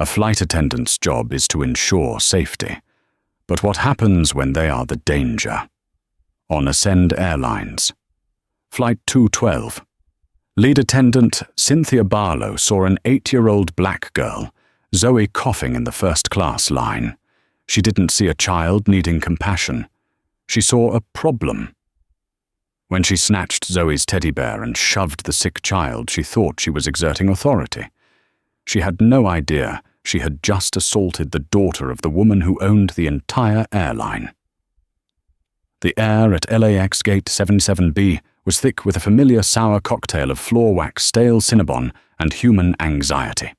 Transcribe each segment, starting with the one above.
A flight attendant's job is to ensure safety. But what happens when they are the danger? On Ascend Airlines. Flight 212. Lead attendant Cynthia Barlow saw an 8-year-old black girl, Zoe, coughing in the first-class line. She didn't see a child needing compassion. She saw a problem. When she snatched Zoe's teddy bear and shoved the sick child, she thought she was exerting authority. She had no idea she had just assaulted the daughter of the woman who owned the entire airline. The air at LAX Gate 77B was thick with a familiar sour cocktail of floor wax, stale Cinnabon, and human anxiety.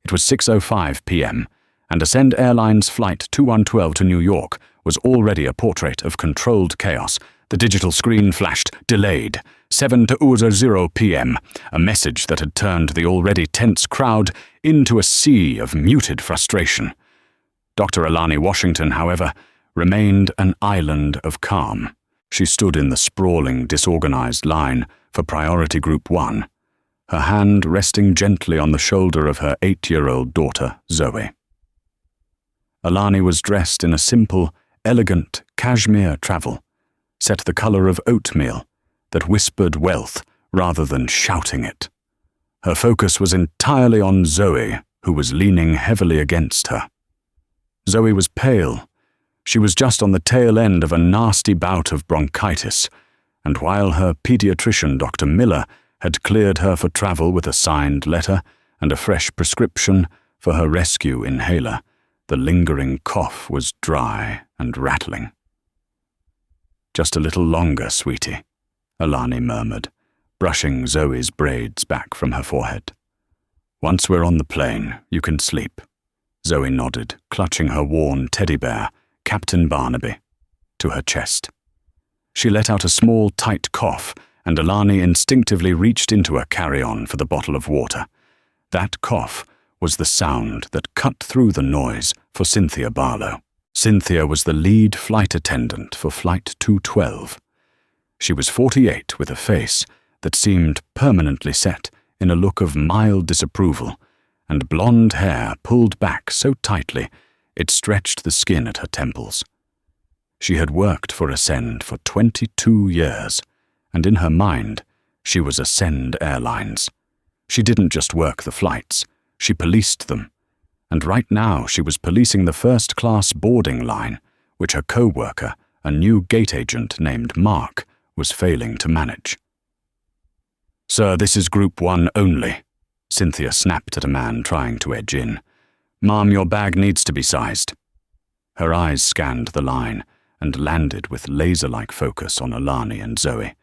It was 6:05 p.m., and Ascend Airlines Flight 2112 to New York was already a portrait of controlled chaos. The digital screen flashed, delayed, 7:00 p.m., a message that had turned the already tense crowd into a sea of muted frustration. Dr. Alani Washington, however, remained an island of calm. She stood in the sprawling, disorganized line for Priority Group 1, her hand resting gently on the shoulder of her 8-year-old daughter, Zoe. Alani was dressed in a simple, elegant cashmere travel, set the color of oatmeal, that whispered wealth rather than shouting it. Her focus was entirely on Zoe, who was leaning heavily against her. Zoe was pale. She was just on the tail end of a nasty bout of bronchitis, and while her pediatrician, Dr. Miller, had cleared her for travel with a signed letter and a fresh prescription for her rescue inhaler, the lingering cough was dry and rattling. "Just a little longer, sweetie," Alani murmured, brushing Zoe's braids back from her forehead. "Once we're on the plane, you can sleep." Zoe nodded, clutching her worn teddy bear, Captain Barnaby, to her chest. She let out a small, tight cough, and Alani instinctively reached into her carry-on for the bottle of water. That cough was the sound that cut through the noise for Cynthia Barlow. Cynthia was the lead flight attendant for Flight 212. She was 48 with a face that seemed permanently set in a look of mild disapproval, and blonde hair pulled back so tightly it stretched the skin at her temples. She had worked for Ascend for 22 years, and in her mind, she was Ascend Airlines. She didn't just work the flights, she policed them. And right now she was policing the first-class boarding line, which her co-worker, a new gate agent named Mark, was failing to manage. "Sir, this is Group 1 only," Cynthia snapped at a man trying to edge in. "Ma'am, your bag needs to be sized." Her eyes scanned the line and landed with laser-like focus on Alani and Zoe.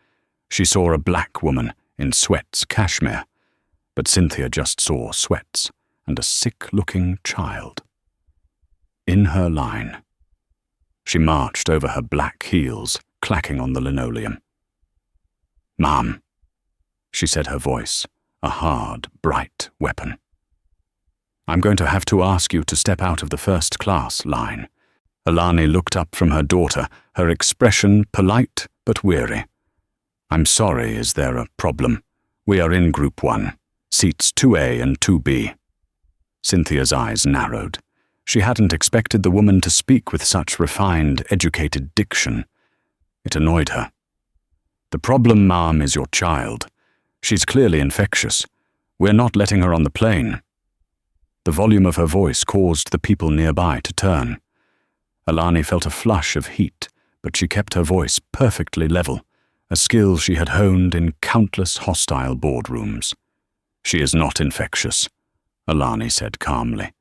She saw a black woman in sweats cashmere, but Cynthia just saw sweats and a sick-looking child. In her line. She marched over her black heels, clacking on the linoleum. "Ma'am," she said, her voice a hard, bright weapon. "I'm going to have to ask you to step out of the first-class line." Alani looked up from her daughter, her expression polite but weary. "I'm sorry, is there a problem? We are in Group 1, seats 2A and 2B. Cynthia's eyes narrowed. She hadn't expected the woman to speak with such refined, educated diction. It annoyed her. "The problem, ma'am, is your child. She's clearly infectious. We're not letting her on the plane." The volume of her voice caused the people nearby to turn. Alani felt a flush of heat, but she kept her voice perfectly level, a skill she had honed in countless hostile boardrooms. "She is not infectious," Alani said calmly.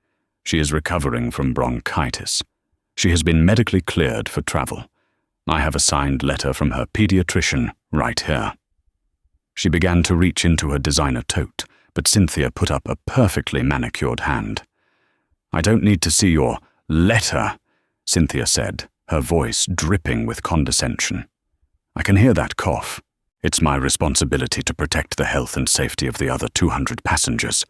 "She is recovering from bronchitis. She has been medically cleared for travel. I have a signed letter from her pediatrician right here." She began to reach into her designer tote, but Cynthia put up a perfectly manicured hand. "I don't need to see your letter," Cynthia said, her voice dripping with condescension. "I can hear that cough. It's my responsibility to protect the health and safety of the other 200 passengers.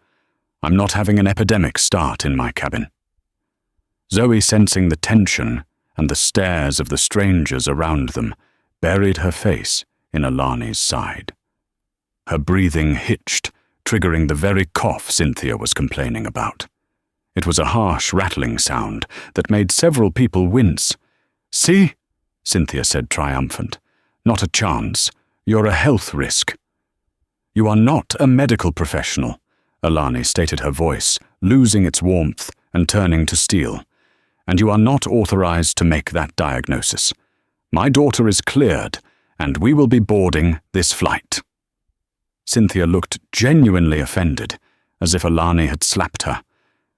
I'm not having an epidemic start in my cabin." Zoe, sensing the tension and the stares of the strangers around them, buried her face in Alani's side. Her breathing hitched, triggering the very cough Cynthia was complaining about. It was a harsh, rattling sound that made several people wince. "See?" Cynthia said, triumphant. "Not a chance. You're a health risk." "You are not a medical professional," Alani stated, her voice losing its warmth and turning to steel. "And you are not authorized to make that diagnosis. My daughter is cleared, and we will be boarding this flight." Cynthia looked genuinely offended, as if Alani had slapped her.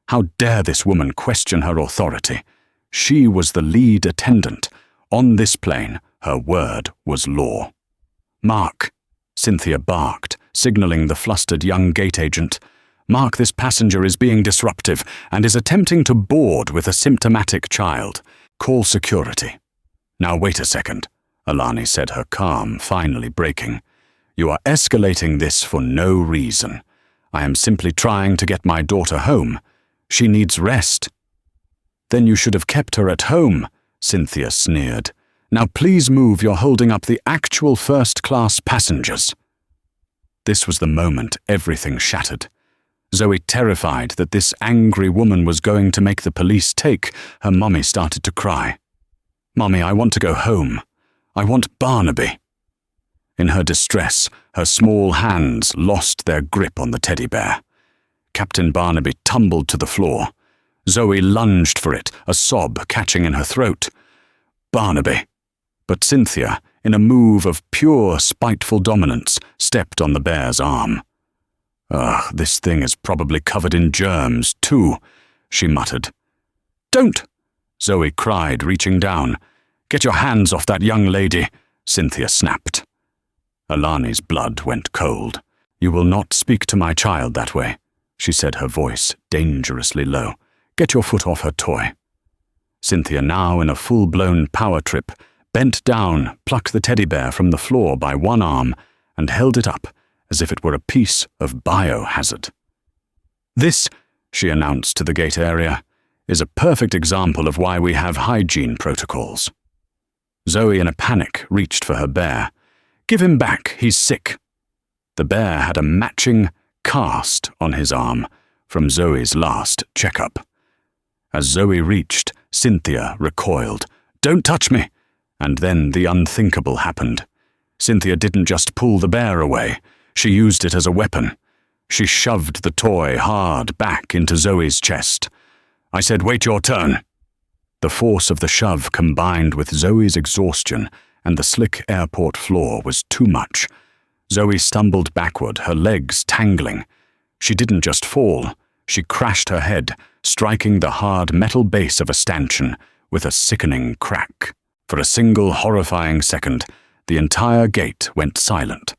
How dare this woman question her authority? She was the lead attendant. On this plane, her word was law. "Mark," Cynthia barked, signaling the flustered young gate agent. "Mark, this passenger is being disruptive and is attempting to board with a symptomatic child. Call security." "Now wait a second," Alani said, her calm finally breaking. "You are escalating this for no reason. I am simply trying to get my daughter home. She needs rest." "Then you should have kept her at home," Cynthia sneered. "Now please move, you're holding up the actual first-class passengers." This was the moment everything shattered. Zoe, terrified that this angry woman was going to make the police take, her mummy started to cry. "Mummy, I want to go home. I want Barnaby." In her distress, her small hands lost their grip on the teddy bear. Captain Barnaby tumbled to the floor. Zoe lunged for it, a sob catching in her throat. "Barnaby." But Cynthia, in a move of pure spiteful dominance, stepped on the bear's arm. "Ugh, this thing is probably covered in germs, too," she muttered. "Don't!" Zoe cried, reaching down. "Get your hands off that young lady," Cynthia snapped. Alani's blood went cold. "You will not speak to my child that way," she said, her voice dangerously low. "Get your foot off her toy." Cynthia, now in a full-blown power trip, bent down, plucked the teddy bear from the floor by one arm, and held it up as if it were a piece of biohazard. "This," she announced to the gate area, "is a perfect example of why we have hygiene protocols." Zoe, in a panic, reached for her bear. "Give him back, he's sick." The bear had a matching cast on his arm from Zoe's last checkup. As Zoe reached, Cynthia recoiled. "Don't touch me!" And then the unthinkable happened. Cynthia didn't just pull the bear away, she used it as a weapon. She shoved the toy hard back into Zoe's chest. "I said, wait your turn." The force of the shove combined with Zoe's exhaustion and the slick airport floor was too much. Zoe stumbled backward, her legs tangling. She didn't just fall, she crashed her head, striking the hard metal base of a stanchion with a sickening crack. For a single horrifying second, the entire gate went silent.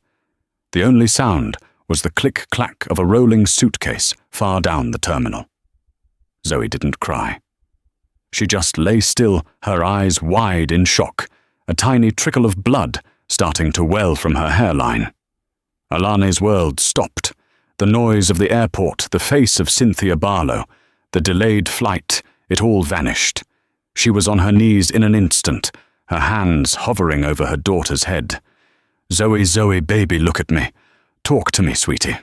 The only sound was the click-clack of a rolling suitcase far down the terminal. Zoe didn't cry. She just lay still, her eyes wide in shock, a tiny trickle of blood starting to well from her hairline. Alani's world stopped. The noise of the airport, the face of Cynthia Barlow, the delayed flight, it all vanished. She was on her knees in an instant, her hands hovering over her daughter's head. "Zoe, Zoe, baby, look at me. Talk to me, sweetie."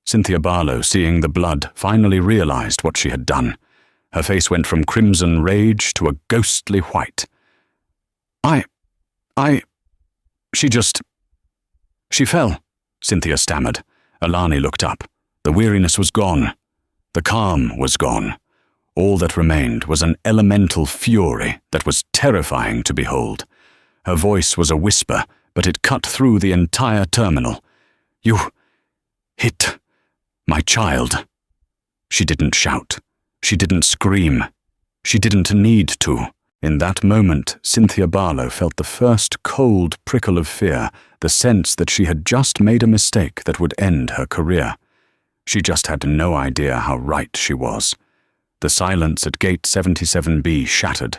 Cynthia Barlow, seeing the blood, finally realized what she had done. Her face went from crimson rage to a ghostly white. She fell," Cynthia stammered. Alani looked up. The weariness was gone. The calm was gone. All that remained was an elemental fury that was terrifying to behold. Her voice was a whisper, but it cut through the entire terminal. "You hit my child." She didn't shout. She didn't scream. She didn't need to. In that moment, Cynthia Barlow felt the first cold prickle of fear, the sense that she had just made a mistake that would end her career. She just had no idea how right she was. The silence at gate 77B shattered.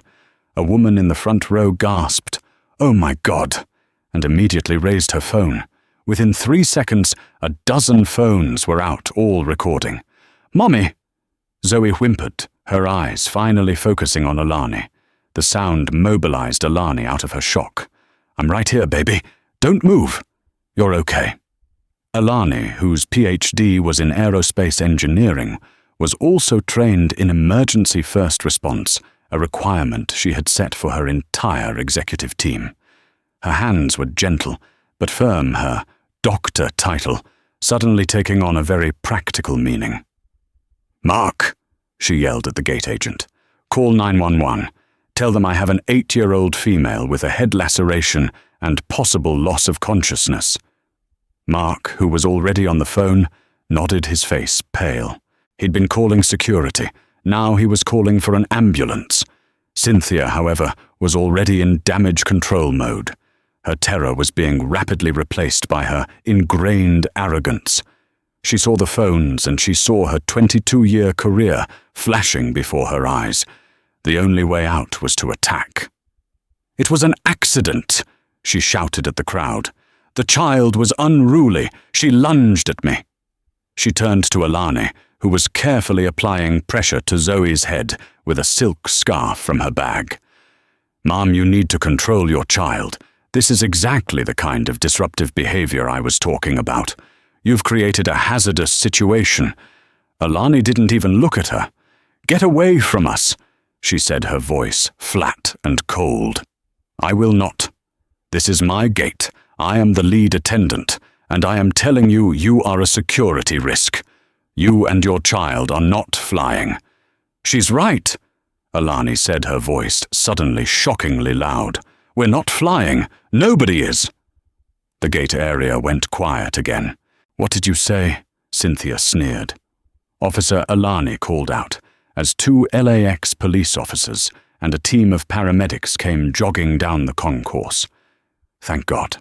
A woman in the front row gasped, "Oh my God," and immediately raised her phone. Within 3 seconds, a dozen phones were out, all recording. "Mommy!" Zoe whimpered, her eyes finally focusing on Alani. The sound mobilized Alani out of her shock. "I'm right here, baby. Don't move. You're okay." Alani, whose PhD was in aerospace engineering, was also trained in emergency first response, a requirement she had set for her entire executive team. Her hands were gentle, but firm, her doctor title suddenly taking on a very practical meaning. "Mark," she yelled at the gate agent, "call 911. Tell them I have an 8-year-old female with a head laceration and possible loss of consciousness." Mark, who was already on the phone, nodded, his face pale. He'd been calling security. Now he was calling for an ambulance. Cynthia, however, was already in damage control mode. Her terror was being rapidly replaced by her ingrained arrogance. She saw the phones and she saw her 22-year career flashing before her eyes. The only way out was to attack. "It was an accident," she shouted at the crowd. "The child was unruly. She lunged at me." She turned to Alani, who was carefully applying pressure to Zoe's head with a silk scarf from her bag. "Mom, you need to control your child. This is exactly the kind of disruptive behavior I was talking about. You've created a hazardous situation." Alani didn't even look at her. "Get away from us," she said, her voice flat and cold. "I will not. This is my gate. I am the lead attendant, and I am telling you, you are a security risk. You and your child are not flying." "She's right," Alani said, her voice suddenly shockingly loud. "We're not flying. Nobody is." The gate area went quiet again. "What did you say?" Cynthia sneered. Officer Alani called out, as 2 LAX police officers and a team of paramedics came jogging down the concourse. "Thank God."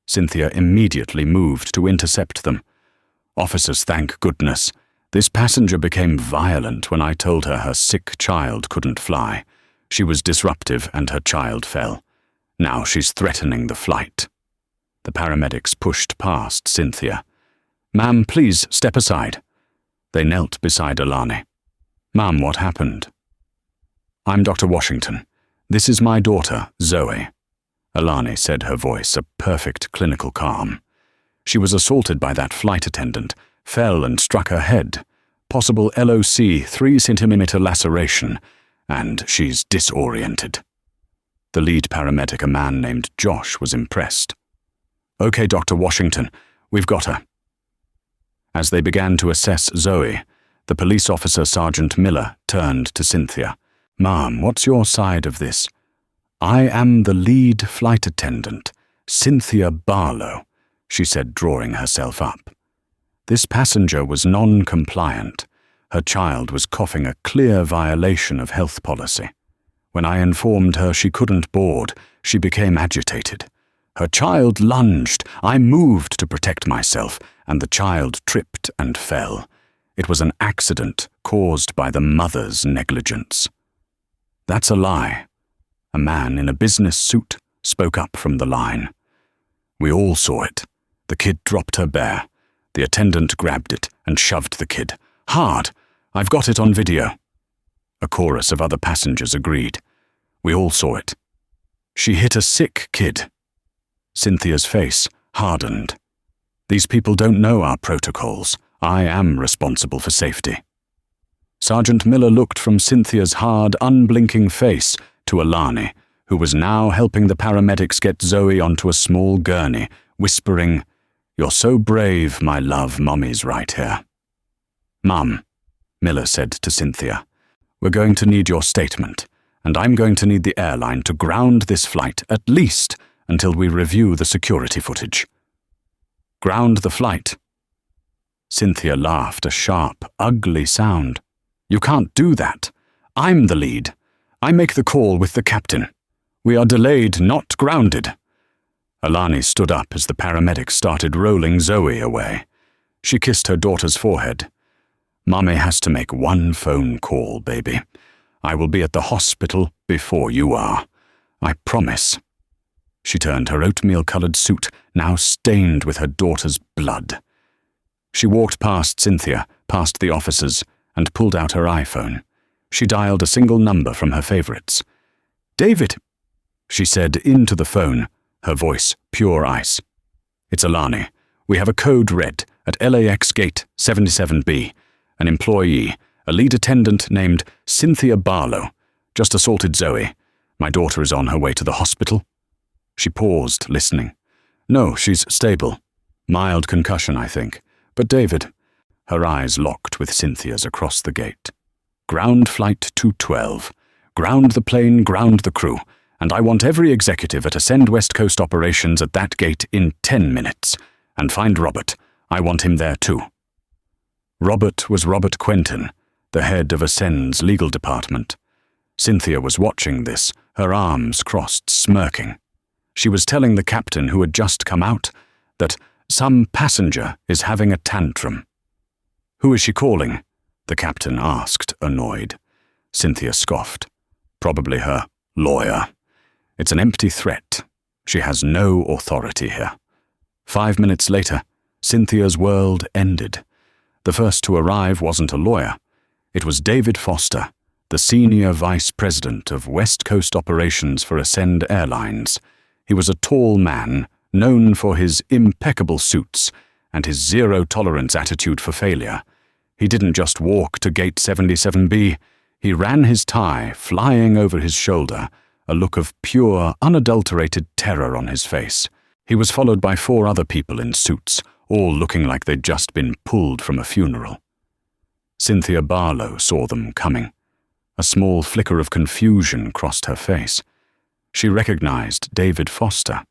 Cynthia immediately moved to intercept them. "Officers, thank goodness. This passenger became violent when I told her sick child couldn't fly. She was disruptive and her child fell. Now she's threatening the flight." The paramedics pushed past Cynthia. "Ma'am, please step aside." They knelt beside Alani. "Ma'am, what happened?" "I'm Dr. Washington. This is my daughter, Zoe." Alani said, her voice a perfect clinical calm. "She was assaulted by that flight attendant, fell and struck her head. Possible LOC 3-centimeter laceration, and she's disoriented." The lead paramedic, a man named Josh, was impressed. "Okay, Dr. Washington, we've got her." As they began to assess Zoe, the police officer Sergeant Miller turned to Cynthia. "Ma'am, what's your side of this?" "I am the lead flight attendant, Cynthia Barlow," she said, drawing herself up. "This passenger was non-compliant. Her child was coughing a clear violation of health policy. When I informed her she couldn't board, she became agitated. Her child lunged. I moved to protect myself, and the child tripped and fell. It was an accident caused by the mother's negligence." "That's a lie." A man in a business suit spoke up from the line. "We all saw it. The kid dropped her bear. The attendant grabbed it and shoved the kid. Hard. I've got it on video." A chorus of other passengers agreed. "We all saw it." "She hit a sick kid." Cynthia's face hardened. "These people don't know our protocols. I am responsible for safety." Sergeant Miller looked from Cynthia's hard, unblinking face to Alani, who was now helping the paramedics get Zoe onto a small gurney, whispering, "You're so brave, my love, Mommy's right here." "Mum," Miller said to Cynthia, "we're going to need your statement, and I'm going to need the airline to ground this flight at least until we review the security footage." "Ground the flight?" Cynthia laughed, a sharp, ugly sound. "You can't do that. I'm the lead. I make the call with the captain. We are delayed, not grounded." Alani stood up as the paramedics started rolling Zoe away. She kissed her daughter's forehead. "Mommy has to make one phone call, baby. I will be at the hospital before you are. I promise." She turned her oatmeal-colored suit, now stained with her daughter's blood. She walked past Cynthia, past the officers, and pulled out her iPhone. She dialed a single number from her favorites. "David," she said into the phone, her voice pure ice. "It's Alani. We have a code red at LAX gate 77B. An employee, a lead attendant named Cynthia Barlow, just assaulted Zoe. My daughter is on her way to the hospital." She paused, listening. "No, she's stable. Mild concussion, I think. But David—" Her eyes locked with Cynthia's across the gate. "Ground Flight 212. Ground the plane, ground the crew. And I want every executive at Ascend West Coast operations at that gate in 10 minutes. And find Robert. I want him there too." Robert was Robert Quentin, the head of Ascend's legal department. Cynthia was watching this, her arms crossed, smirking. She was telling the captain who had just come out that some passenger is having a tantrum. "Who is she calling?" the captain asked, annoyed. Cynthia scoffed. "Probably her lawyer. It's an empty threat. She has no authority here." 5 minutes later, Cynthia's world ended. The first to arrive wasn't a lawyer. It was David Foster, the senior vice president of West Coast operations for Ascend Airlines. He was a tall man, known for his impeccable suits and his zero-tolerance attitude for failure. He didn't just walk to Gate 77B. He ran his tie flying over his shoulder, a look of pure, unadulterated terror on his face. He was followed by 4 other people in suits, all looking like they'd just been pulled from a funeral. Cynthia Barlow saw them coming. A small flicker of confusion crossed her face. She recognized David Foster.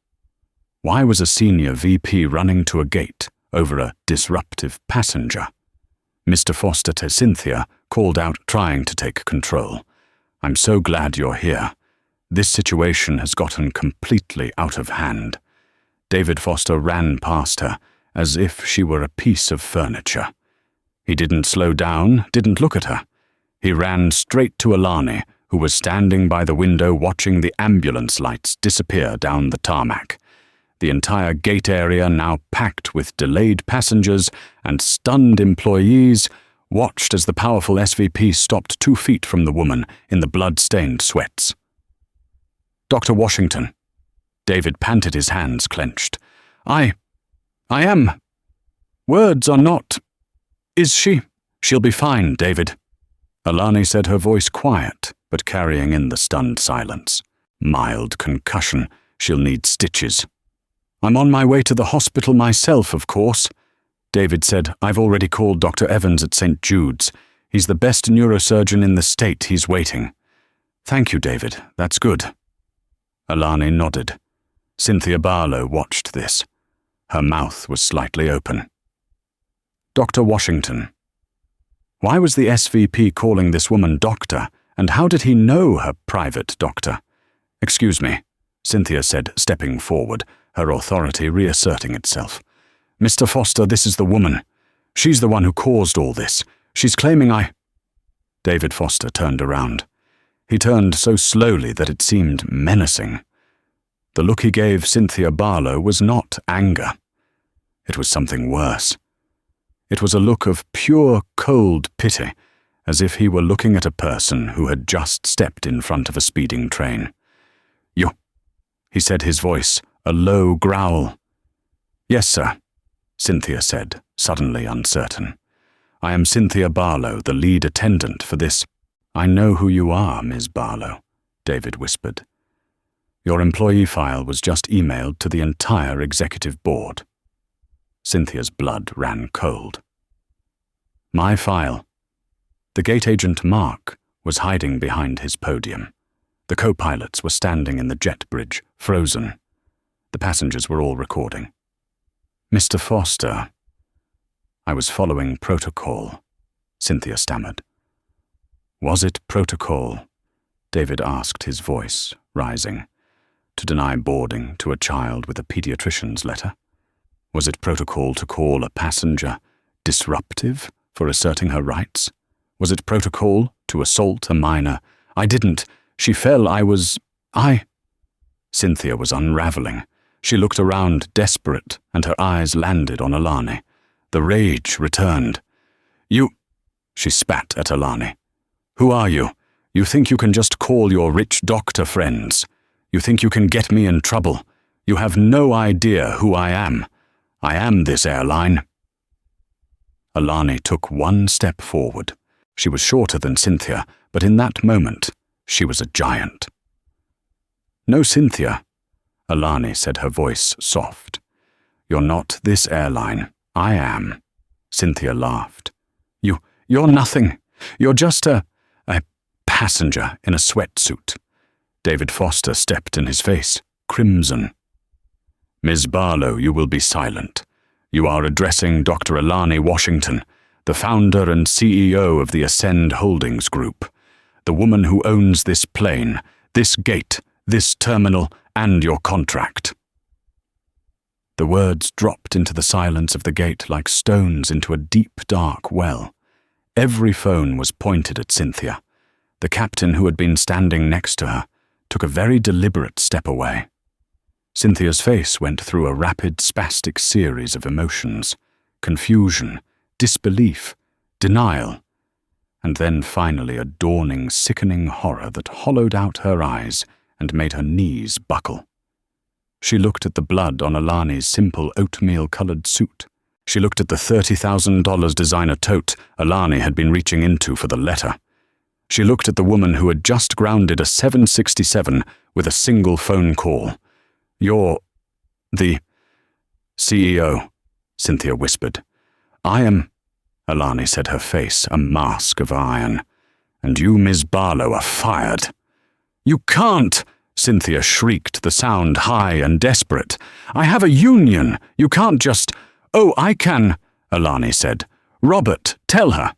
Why was a senior VP running to a gate over a disruptive passenger? Mr. Foster to Cynthia called out, trying to take control. "I'm so glad you're here. This situation has gotten completely out of hand." David Foster ran past her, as if she were a piece of furniture. He didn't slow down, didn't look at her. He ran straight to Alani, who was standing by the window watching the ambulance lights disappear down the tarmac. The entire gate area, now packed with delayed passengers and stunned employees, watched as the powerful SVP stopped 2 feet from the woman in the blood-stained sweats. "Dr. Washington." David panted, his hands clenched. I am. Words are not. Is she? She'll be fine, David." Alani said, her voice quiet, but carrying in the stunned silence. "Mild concussion. She'll need stitches." "I'm on my way to the hospital myself, of course." David said, "I've already called Dr. Evans at St. Jude's. He's the best neurosurgeon in the state. He's waiting." "Thank you, David. That's good." Alani nodded. Cynthia Barlow watched this. Her mouth was slightly open. "Dr. Washington. Why was the SVP calling this woman doctor, and how did he know her private doctor?" "Excuse me," Cynthia said, stepping forward, her authority reasserting itself. "Mr. Foster, this is the woman. She's the one who caused all this. She's claiming I—" David Foster turned around. He turned so slowly that it seemed menacing. The look he gave Cynthia Barlow was not anger. It was something worse. It was a look of pure, cold pity, as if he were looking at a person who had just stepped in front of a speeding train. "You," he said, his voice a low growl. "Yes, sir," Cynthia said, suddenly uncertain. "I am Cynthia Barlow, the lead attendant for this—" "I know who you are, Ms. Barlow," David whispered. "Your employee file was just emailed to the entire executive board." Cynthia's blood ran cold. "My file." The gate agent Mark was hiding behind his podium. The co-pilots were standing in the jet bridge, frozen. The passengers were all recording. "Mr. Foster." "I was following protocol," Cynthia stammered. "Was it protocol?" David asked, his voice rising. "To deny boarding to a child with a pediatrician's letter? Was it protocol to call a passenger disruptive for asserting her rights? Was it protocol to assault a minor? I didn't. She fell. I... Cynthia was unraveling. She looked around, desperate, and her eyes landed on Alani. The rage returned. "You..." She spat at Alani. "Who are you? You think you can just call your rich doctor friends? You think you can get me in trouble? You have no idea who I am. I am this airline." Alani took one step forward. She was shorter than Cynthia, but in that moment, she was a giant. "No, Cynthia," Alani said, her voice soft. "You're not this airline. I am." Cynthia laughed. You're nothing. You're just a passenger in a sweatsuit." David Foster stepped in his face, crimson. "Ms. Barlow, you will be silent. You are addressing Dr. Alani Washington, the founder and CEO of the Ascend Holdings Group, the woman who owns this plane, this gate, this terminal, and your contract." The words dropped into the silence of the gate like stones into a deep, dark well. Every phone was pointed at Cynthia. The captain, who had been standing next to her, took a very deliberate step away. Cynthia's face went through a rapid, spastic series of emotions: confusion, disbelief, denial, and then finally a dawning, sickening horror that hollowed out her eyes and made her knees buckle. She looked at the blood on Alani's simple oatmeal-colored suit. She looked at the $30,000 designer tote Alani had been reaching into for the letter. She looked at the woman who had just grounded a 767 with a single phone call. "You're the CEO," Cynthia whispered. "I am," Alani said, her face a mask of iron. "And you, Ms. Barlow, are fired." "You can't!" Cynthia shrieked, the sound high and desperate. "I have a union. You can't just—" "Oh, I can," Alani said. "Robert, tell her."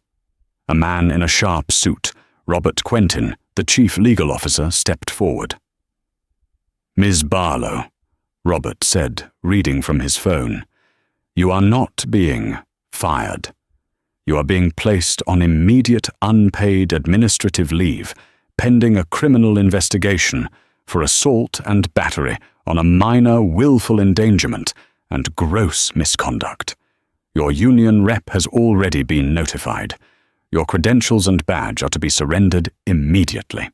A man in a sharp suit, Robert Quentin, the chief legal officer, stepped forward. "Ms. Barlow," Robert said, reading from his phone, "you are not being fired. You are being placed on immediate unpaid administrative leave, pending a criminal investigation for assault and battery on a minor willful endangerment and gross misconduct. Your union rep has already been notified. Your credentials and badge are to be surrendered immediately."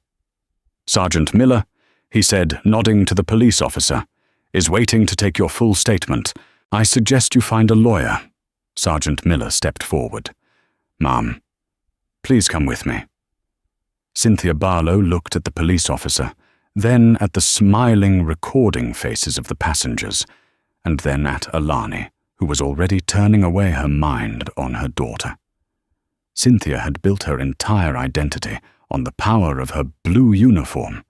"Sergeant Miller," he said, nodding to the police officer, "is waiting to take your full statement. I suggest you find a lawyer." Sergeant Miller stepped forward. "Ma'am, please come with me." Cynthia Barlow looked at the police officer, then at the smiling, recording faces of the passengers, and then at Alani, who was already turning away her mind on her daughter. Cynthia had built her entire identity on the power of her blue uniform.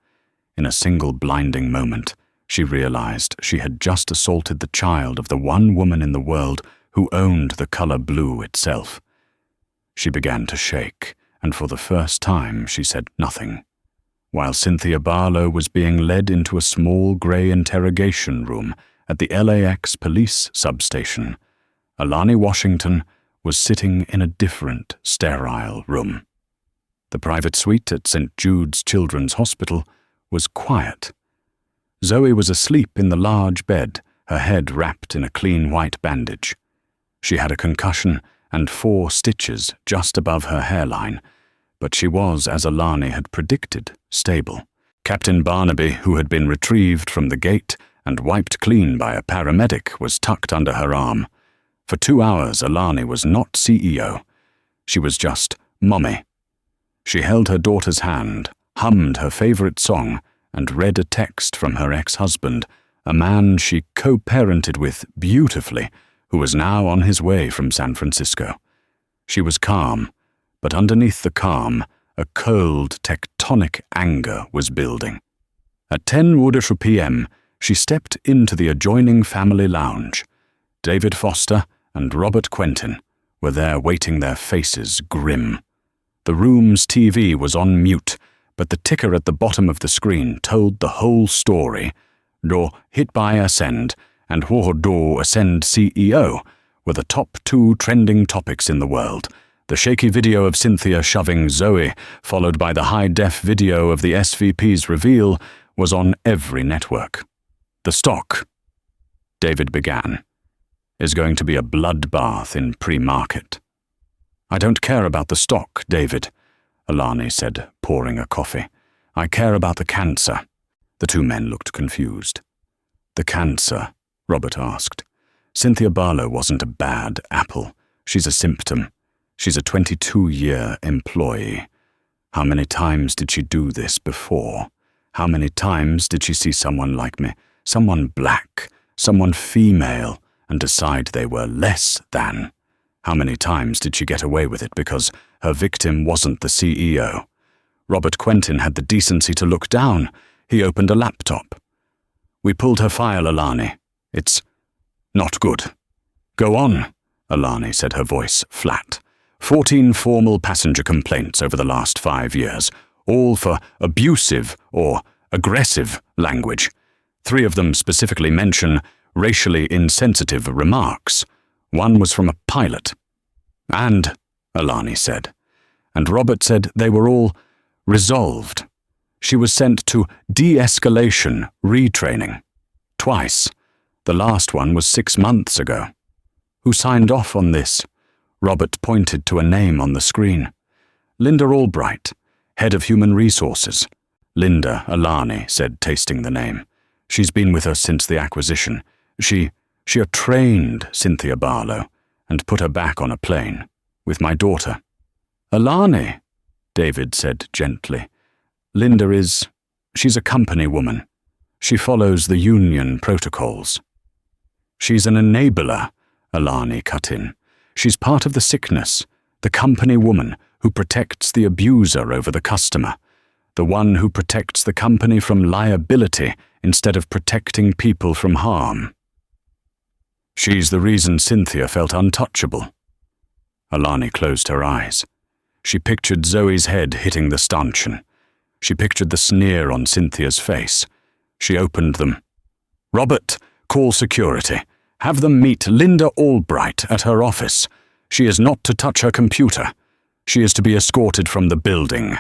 In a single blinding moment, she realized she had just assaulted the child of the one woman in the world who owned the color blue itself. She began to shake, and for the first time she said nothing. While Cynthia Barlow was being led into a small grey interrogation room at the LAX police substation, Alani Washington was sitting in a different, sterile room. The private suite at St. Jude's Children's Hospital was quiet. Zoe was asleep in the large bed, her head wrapped in a clean white bandage. She had a concussion and 4 stitches just above her hairline, but she was, as Alani had predicted, stable. Captain Barnaby, who had been retrieved from the gate and wiped clean by a paramedic, was tucked under her arm. For 2 hours, Alani was not CEO. She was just Mommy. She held her daughter's hand, hummed her favorite song, and read a text from her ex-husband, a man she co-parented with beautifully, who was now on his way from San Francisco. She was calm, but underneath the calm, a cold, tectonic anger was building. At 10:00 p.m., she stepped into the adjoining family lounge. David Foster and Robert Quentin were there waiting, their faces grim. The room's TV was on mute, but the ticker at the bottom of the screen told the whole story. Do hit by Ascend and Do Ascend CEO were the top 2 trending topics in the world. The shaky video of Cynthia shoving Zoe, followed by the high-def video of the SVP's reveal, was on every network. "The stock," David began, "is going to be a bloodbath in pre-market." "I don't care about the stock, David," Alani said, pouring a coffee. "I care about the cancer." The 2 men looked confused. "The cancer?" Robert asked. Cynthia Barlow wasn't a bad apple. She's a symptom. She's a 22-year employee. How many times did she do this before? How many times did she see someone like me, someone black, someone female, and decide they were less than? How many times did she get away with it because her victim wasn't the CEO? Robert Quentin had the decency to look down. He opened a laptop. We pulled her file, Alani. It's not good. Go on, Alani said, her voice flat. 14 formal passenger complaints over the last 5 years, all for abusive or aggressive language. 3 of them specifically mention racially insensitive remarks. 1 was from a pilot. And, Alani said. And Robert said they were all resolved. She was sent to de-escalation retraining. Twice. The last one was 6 months ago. Who signed off on this? Robert pointed to a name on the screen. Linda Albright, head of human resources. Linda, Alani said, tasting the name. She's been with us since the acquisition. She trained Cynthia Barlow and put her back on a plane with my daughter. Alani, David said gently. Linda she's a company woman. She follows the union protocols. She's an enabler, Alani cut in. She's part of the sickness, the company woman who protects the abuser over the customer, the one who protects the company from liability instead of protecting people from harm. She's the reason Cynthia felt untouchable. Alani closed her eyes. She pictured Zoe's head hitting the stanchion. She pictured the sneer on Cynthia's face. She opened them. Robert, call security. Have them meet Linda Albright at her office. She is not to touch her computer. She is to be escorted from the building.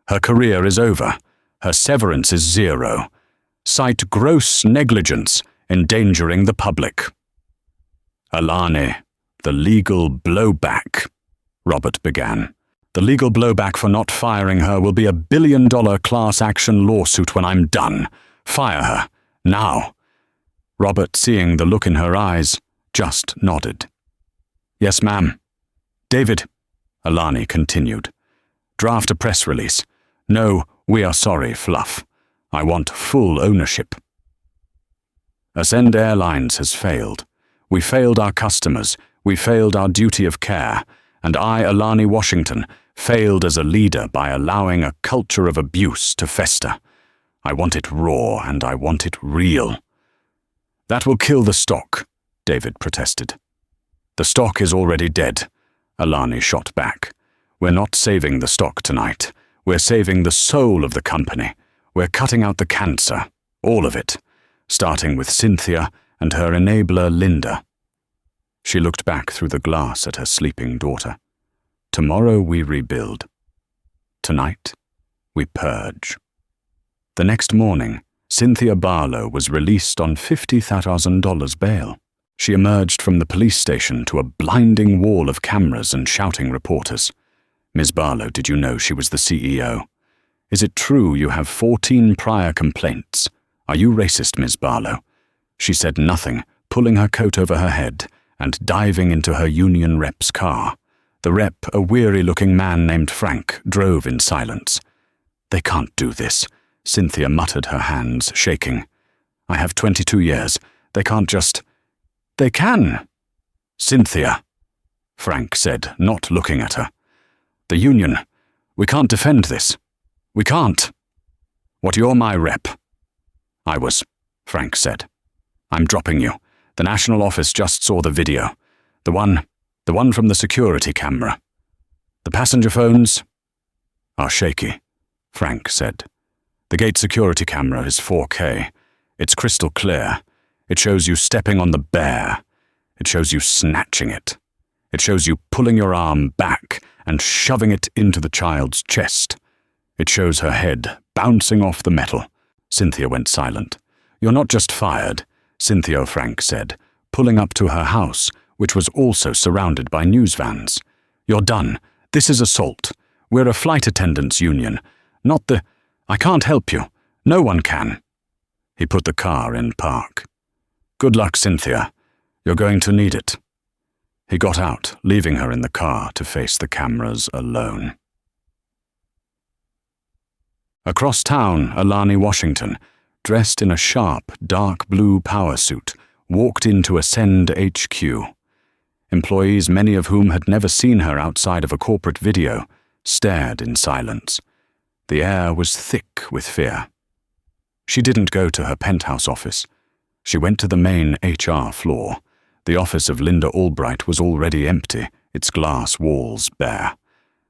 Her career is over. Her severance is 0. Cite gross negligence, endangering the public. Alani, the legal blowback, Robert began. The legal blowback for not firing her will be a $1 billion class action lawsuit when I'm done. Fire her, now. Robert, seeing the look in her eyes, just nodded. Yes, ma'am. David, Alani continued. Draft a press release. No, we are sorry, fluff. I want full ownership. Ascend Airlines has failed. We failed our customers. We failed our duty of care. And I, Alani Washington, failed as a leader by allowing a culture of abuse to fester. I want it raw and I want it real. That will kill the stock, David protested. The stock is already dead, Alani shot back. We're not saving the stock tonight. We're saving the soul of the company. We're cutting out the cancer, all of it, starting with Cynthia and her enabler Linda. She looked back through the glass at her sleeping daughter. Tomorrow we rebuild. Tonight we purge. The next morning, Cynthia Barlow was released on $50,000 bail. She emerged from the police station to a blinding wall of cameras and shouting reporters. Ms. Barlow, did you know she was the CEO? Is it true you have 14 prior complaints? Are you racist, Ms. Barlow? She said nothing, pulling her coat over her head and diving into her union rep's car. The rep, a weary-looking man named Frank, drove in silence. They can't do this, Cynthia muttered, her hands shaking. I have 22 years. They can't just... They can. Cynthia, Frank said, not looking at her. The union. We can't defend this. We can't. What, you're my rep? I was, Frank said. I'm dropping you. The national office just saw the video. The one from the security camera. The passenger phones are shaky, Frank said. The gate security camera is 4K. It's crystal clear. It shows you stepping on the bear. It shows you snatching it. It shows you pulling your arm back and shoving it into the child's chest. It shows her head bouncing off the metal. Cynthia went silent. You're not just fired, Cynthia, Frank said, pulling up to her house, which was also surrounded by news vans. You're done. This is assault. We're a flight attendants union, not the... I can't help you. No one can. He put the car in park. Good luck, Cynthia. You're going to need it. He got out, leaving her in the car to face the cameras alone. Across town, Alani Washington, dressed in a sharp, dark blue power suit, walked into Ascend HQ. Employees, many of whom had never seen her outside of a corporate video, stared in silence. The air was thick with fear. She didn't go to her penthouse office. She went to the main HR floor. The office of Linda Albright was already empty, its glass walls bare.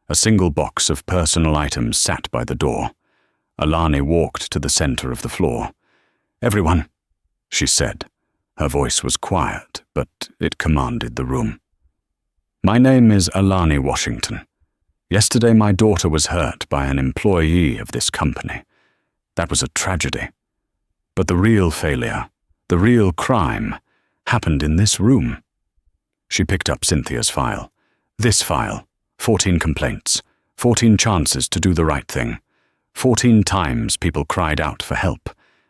A single box of personal items sat by the door. Alani walked to the center of the floor. "Everyone," she said. Her voice was quiet, but it commanded the room. "My name is Alani Washington. Yesterday my daughter was hurt by an employee of this company. That was a tragedy. But the real failure, the real crime, happened in this room." She picked up Cynthia's file. This file, 14 complaints, 14 chances to do the right thing. 14 times people cried out for help,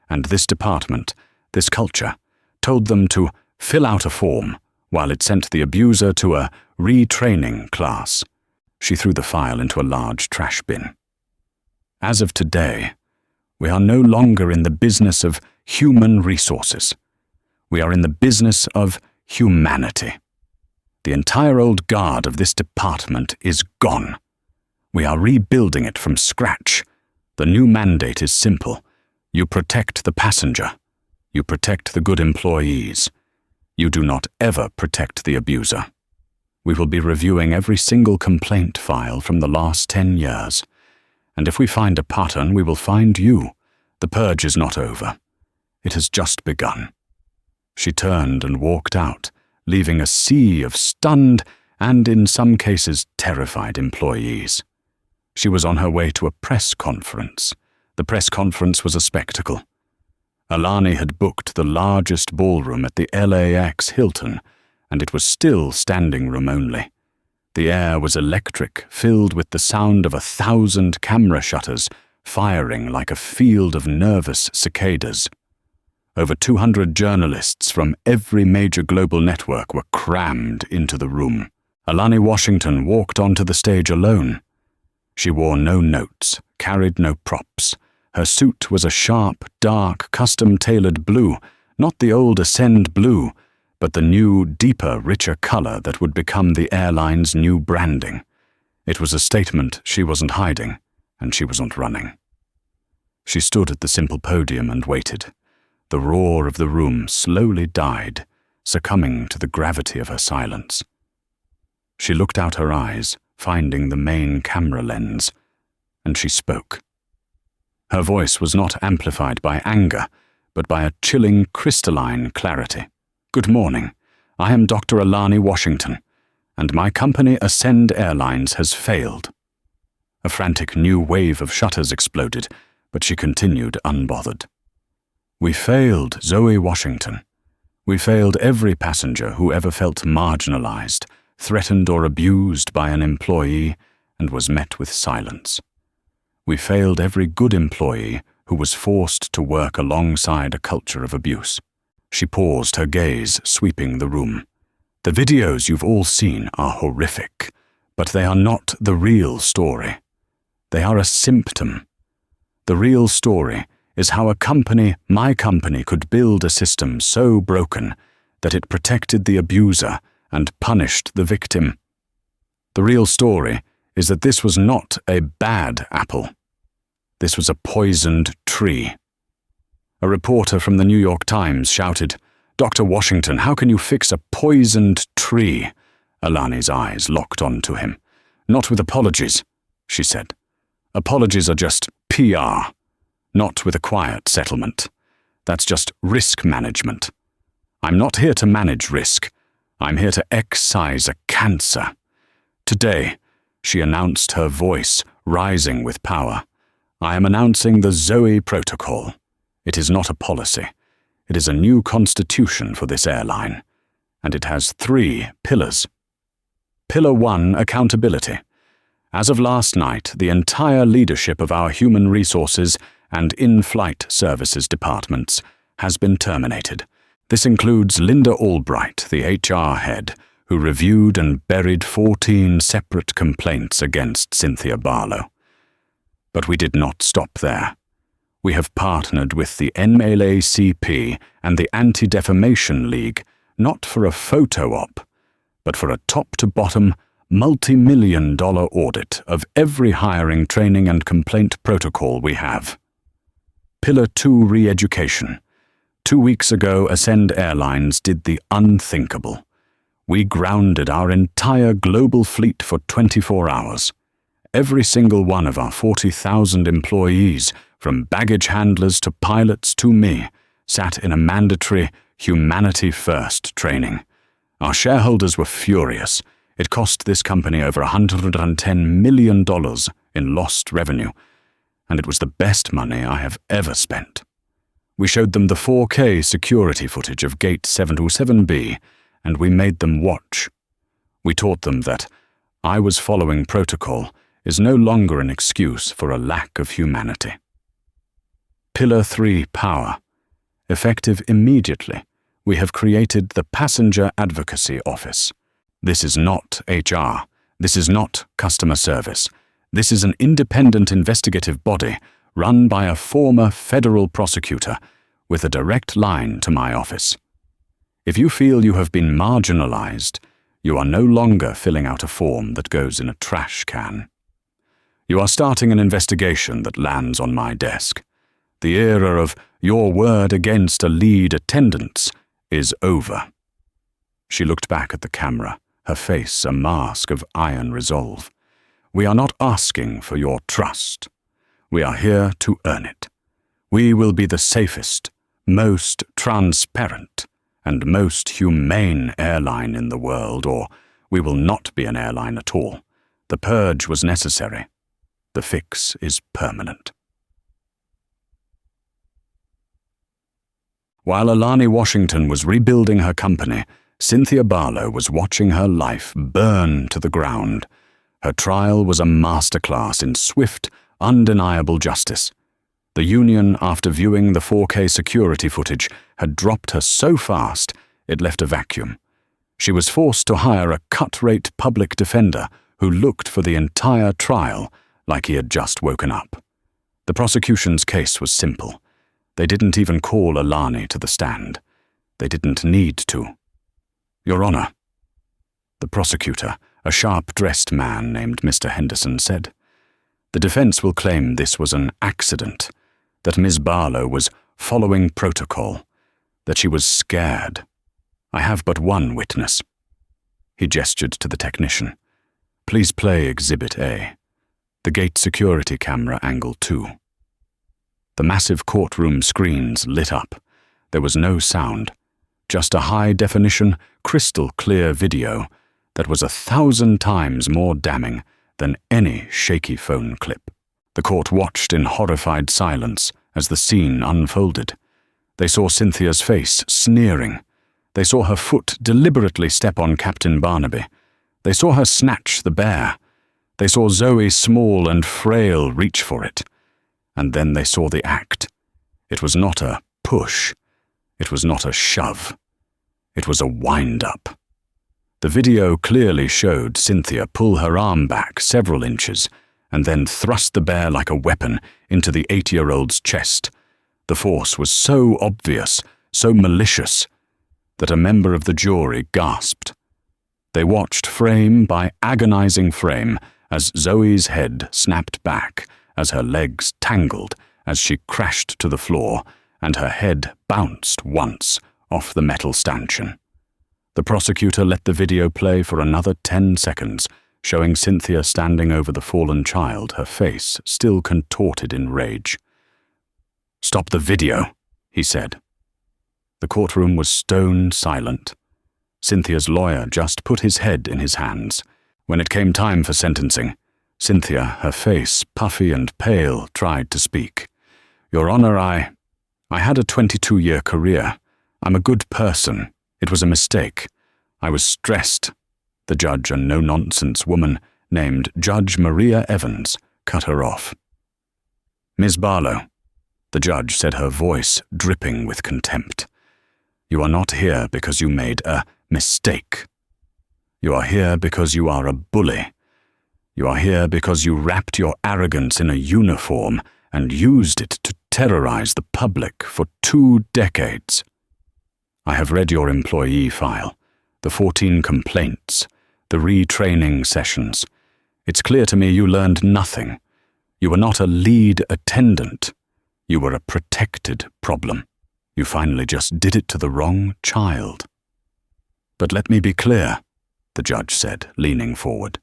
and this department, this culture, told them to fill out a form while it sent the abuser to a retraining class. She threw the file into a large trash bin. As of today, we are no longer in the business of human resources. We are in the business of humanity. The entire old guard of this department is gone. We are rebuilding it from scratch. The new mandate is simple. You protect the passenger. You protect the good employees. You do not ever protect the abuser. We will be reviewing every single complaint file from the last 10 years. And if we find a pattern, we will find you. The purge is not over. It has just begun. She turned and walked out, leaving a sea of stunned and, in some cases, terrified employees. She was on her way to a press conference. The press conference was a spectacle. Alani had booked the largest ballroom at the LAX Hilton, and it was still standing room only. The air was electric, filled with the sound of 1,000 camera shutters firing like a field of nervous cicadas. Over 200 journalists from every major global network were crammed into the room. Alani Washington walked onto the stage alone. She wore no notes, carried no props. Her suit was a sharp, dark, custom-tailored blue, not the old Ascend blue, but the new, deeper, richer color that would become the airline's new branding. It was a statement she wasn't hiding, and she wasn't running. She stood at the simple podium and waited. The roar of the room slowly died, succumbing to the gravity of her silence. She looked out her eyes, finding the main camera lens, and she spoke. Her voice was not amplified by anger, but by a chilling, crystalline clarity. "Good morning. I am Dr. Alani Washington, and my company Ascend Airlines has failed." A frantic new wave of shutters exploded, but she continued unbothered. "We failed Zoe Washington. We failed every passenger who ever felt marginalized, threatened or abused by an employee, and was met with silence. We failed every good employee who was forced to work alongside a culture of abuse." She paused, her gaze sweeping the room. "The videos you've all seen are horrific, but they are not the real story. They are a symptom. The real story is how a company, my company, could build a system so broken that it protected the abuser and punished the victim. The real story is that this was not a bad apple. This was a poisoned tree." A reporter from the New York Times shouted, "Dr. Washington, how can you fix a poisoned tree?" Alani's eyes locked onto him. "Not with apologies," she said. "Apologies are just PR. Not with a quiet settlement. That's just risk management. I'm not here to manage risk. I'm here to excise a cancer." "Today," she announced, her voice rising with power, "I am announcing the Zoe Protocol. It is not a policy. It is a new constitution for this airline, and it has 3 pillars. Pillar 1, accountability. As of last night, the entire leadership of our human resources and in-flight services departments has been terminated. This includes Linda Albright, the HR head, who reviewed and buried 14 separate complaints against Cynthia Barlow. But we did not stop there. We have partnered with the NAACP and the Anti-Defamation League not for a photo op, but for a top-to-bottom, multi-million-dollar audit of every hiring, training and complaint protocol we have. Pillar 2 Re-education. 2 weeks ago, Ascend Airlines did the unthinkable. We grounded our entire global fleet for 24 hours. Every single one of our 40,000 employees, from baggage handlers to pilots to me, sat in a mandatory Humanity First training. Our shareholders were furious. It cost this company over $110 million in lost revenue, and it was the best money I have ever spent. We showed them the 4K security footage of Gate 727B, and we made them watch. We taught them that I was following protocol is no longer an excuse for a lack of humanity. Pillar 3 Power. Effective immediately, we have created the Passenger Advocacy Office. This is not HR. This is not customer service. This is an independent investigative body run by a former federal prosecutor with a direct line to my office. If you feel you have been marginalized, you are no longer filling out a form that goes in a trash can. You are starting an investigation that lands on my desk. The era of your word against a lead attendant's is over. She looked back at the camera, her face a mask of iron resolve. We are not asking for your trust. We are here to earn it. We will be the safest, most transparent, and most humane airline in the world, or we will not be an airline at all. The purge was necessary. The fix is permanent. While Alani Washington was rebuilding her company, Cynthia Barlow was watching her life burn to the ground. Her trial was a masterclass in swift, undeniable justice. The union, after viewing the 4K security footage, had dropped her so fast it left a vacuum. She was forced to hire a cut-rate public defender who looked for the entire trial like he had just woken up. The prosecution's case was simple. They didn't even call Alani to the stand. They didn't need to. Your Honor, the prosecutor, a sharp-dressed man named Mr. Henderson, said, the defense will claim this was an accident, that Ms. Barlow was following protocol, that she was scared. I have but one witness. He gestured to the technician. Please play Exhibit A, the gate security camera angle 2. The massive courtroom screens lit up. There was no sound, just a high-definition, crystal-clear video that was 1,000 times more damning than any shaky phone clip. The court watched in horrified silence as the scene unfolded. They saw Cynthia's face sneering. They saw her foot deliberately step on Captain Barnaby. They saw her snatch the bear. They saw Zoe, small and frail, reach for it. And then they saw the act. It was not a push. It was not a shove. It was a wind-up. The video clearly showed Cynthia pull her arm back several inches and then thrust the bear like a weapon into the 8-year-old's chest. The force was so obvious, so malicious, that a member of the jury gasped. They watched frame by agonizing frame as Zoe's head snapped back, as her legs tangled, as she crashed to the floor, and her head bounced once off the metal stanchion. The prosecutor let the video play for another 10 seconds, showing Cynthia standing over the fallen child, her face still contorted in rage. "Stop the video," he said. The courtroom was stone silent. Cynthia's lawyer just put his head in his hands. When it came time for sentencing, Cynthia, her face puffy and pale, tried to speak. "Your Honor, I had a 22-year career. I'm a good person. It was a mistake. I was stressed." The judge, a no-nonsense woman named Judge Maria Evans, cut her off. "Ms. Barlow," the judge said, her voice dripping with contempt, "you are not here because you made a mistake. You are here because you are a bully. You are here because you wrapped your arrogance in a uniform and used it to terrorize the public for 2 decades. I have read your employee file, the 14 complaints, the retraining sessions. It's clear to me you learned nothing. You were not a lead attendant. You were a protected problem. You finally just did it to the wrong child. But let me be clear, the judge said, leaning forward.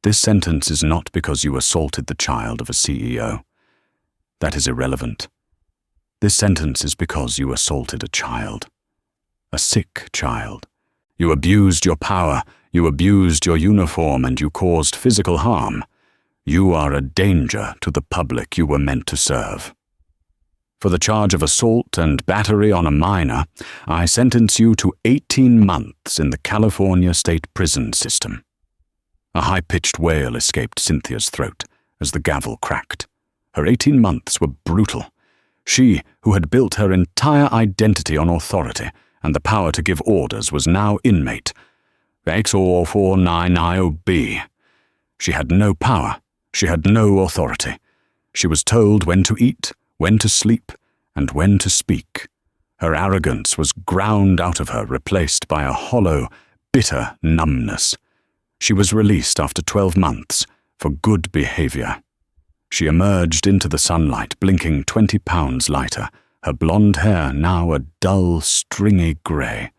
This sentence is not because you assaulted the child of a CEO. That is irrelevant. This sentence is because you assaulted a child. A sick child. You abused your power, you abused your uniform, and you caused physical harm. You are a danger to the public you were meant to serve. For the charge of assault and battery on a minor, I sentence you to 18 months in the California State Prison System. A high-pitched wail escaped Cynthia's throat as the gavel cracked. Her 18 months were brutal. She, who had built her entire identity on authority and the power to give orders, was now inmate. X-449IOB. She had no power. She had no authority. She was told when to eat, when to sleep, and when to speak. Her arrogance was ground out of her, replaced by a hollow, bitter numbness. She was released after 12 months for good behavior. She emerged into the sunlight, blinking 20 pounds lighter, her blonde hair now a dull, stringy grey.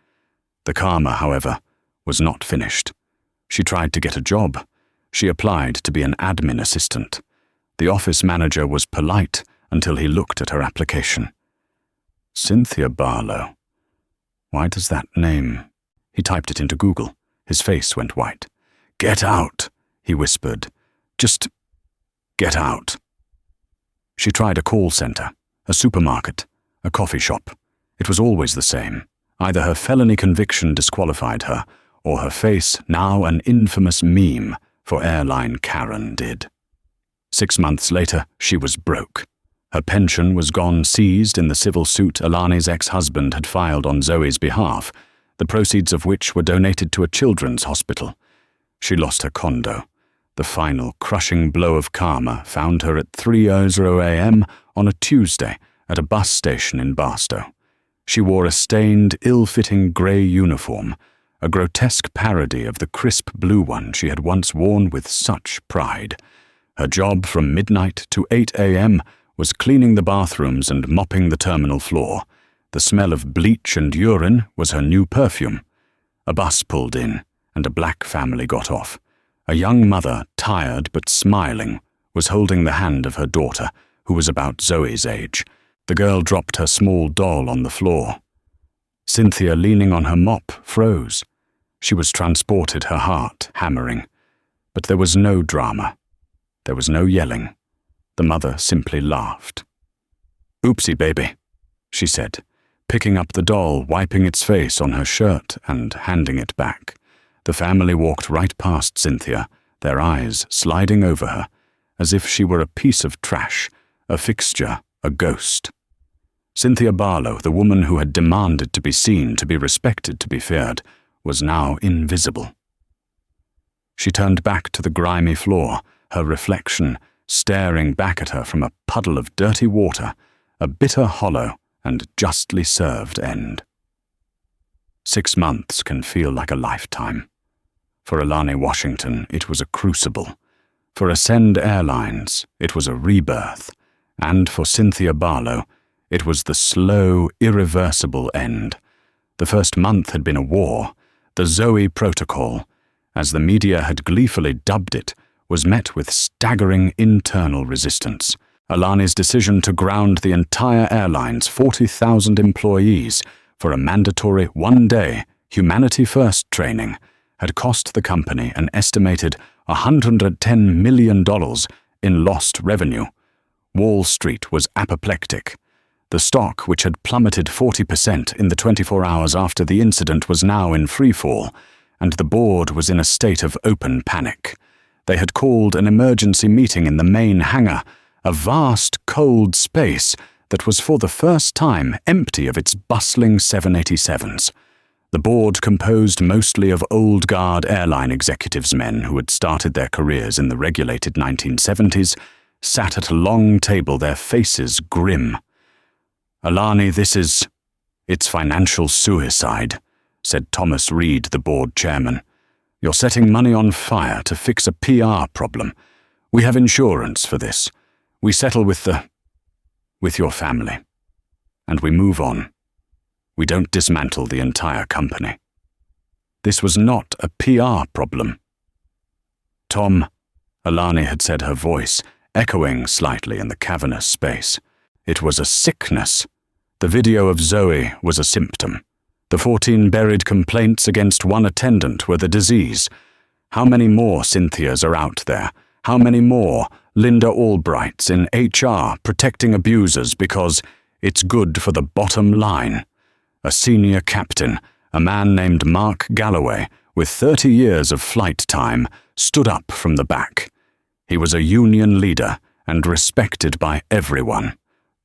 The karma, however, was not finished. She tried to get a job. She applied to be an admin assistant. The office manager was polite until he looked at her application. Cynthia Barlow. Why does that name? He typed it into Google. His face went white. "Get out," he whispered. "Just get out." She tried a call center, a supermarket, a coffee shop. It was always the same. Either her felony conviction disqualified her, or her face, now an infamous meme for airline Karen, did. 6 months later, she was broke. Her pension was gone, seized in the civil suit Alani's ex-husband had filed on Zoe's behalf, the proceeds of which were donated to a children's hospital. She lost her condo. The final crushing blow of karma found her at 3:00 a.m. on a Tuesday at a bus station in Barstow. She wore a stained, ill-fitting grey uniform, a grotesque parody of the crisp blue one she had once worn with such pride. Her job from midnight to 8 a.m. was cleaning the bathrooms and mopping the terminal floor. The smell of bleach and urine was her new perfume. A bus pulled in, and a black family got off. A young mother, tired but smiling, was holding the hand of her daughter, who was about Zoe's age. The girl dropped her small doll on the floor. Cynthia, leaning on her mop, froze. She was transported, her heart hammering. But there was no drama. There was no yelling. The mother simply laughed. "Oopsie, baby," she said, picking up the doll, wiping its face on her shirt and handing it back. The family walked right past Cynthia, their eyes sliding over her, as if she were a piece of trash, a fixture, a ghost. Cynthia Barlow, the woman who had demanded to be seen, to be respected, to be feared, was now invisible. She turned back to the grimy floor, her reflection staring back at her from a puddle of dirty water, a bitter hollow and justly served end. 6 months can feel like a lifetime. For Alani Washington, it was a crucible. For Ascend Airlines, it was a rebirth. And for Cynthia Barlow, it was the slow, irreversible end. The first month had been a war. The Zoe Protocol, as the media had gleefully dubbed it, was met with staggering internal resistance. Alani's decision to ground the entire airline's 40,000 employees for a mandatory 1-day Humanity First training had cost the company an estimated $110 million in lost revenue. Wall Street was apoplectic. The stock, which had plummeted 40% in the 24 hours after the incident, was now in freefall, and the board was in a state of open panic. They had called an emergency meeting in the main hangar, a vast, cold space that was for the first time empty of its bustling 787s. The board, composed mostly of old guard airline executives men who had started their careers in the regulated 1970s, sat at a long table, their faces grim. "Alani, it's financial suicide," said Thomas Reed, the board chairman. "You're setting money on fire to fix a PR problem. We have insurance for this. We settle with your family. And we move on. We don't dismantle the entire company." This was not a PR problem. "Tom," Alani had said, her voice echoing slightly in the cavernous space. "It was a sickness. The video of Zoe was a symptom. The 14 buried complaints against one attendant were the disease. How many more Cynthias are out there? How many more Linda Albrights in HR protecting abusers because it's good for the bottom line? A senior captain, a man named Mark Galloway, with 30 years of flight time, stood up from the back. He was a union leader and respected by everyone.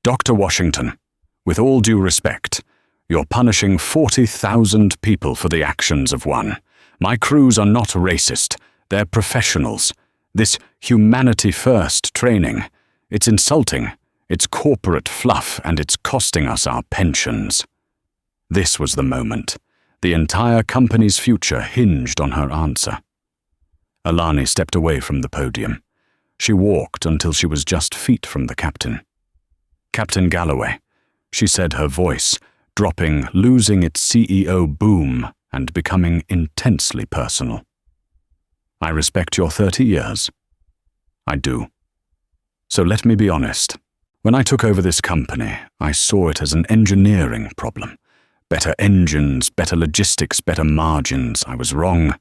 Dr. Washington, with all due respect, you're punishing 40,000 people for the actions of one. My crews are not racist. They're professionals. This humanity-first training, it's insulting. It's corporate fluff, and it's costing us our pensions." This was the moment. The entire company's future hinged on her answer. Alani stepped away from the podium. She walked until she was just feet from the captain. "Captain Galloway," she said, her voice dropping, losing its CEO boom and becoming intensely personal. "I respect your 30 years. I do. So let me be honest. When I took over this company, I saw it as an engineering problem. Better engines, better logistics, better margins. I was wrong."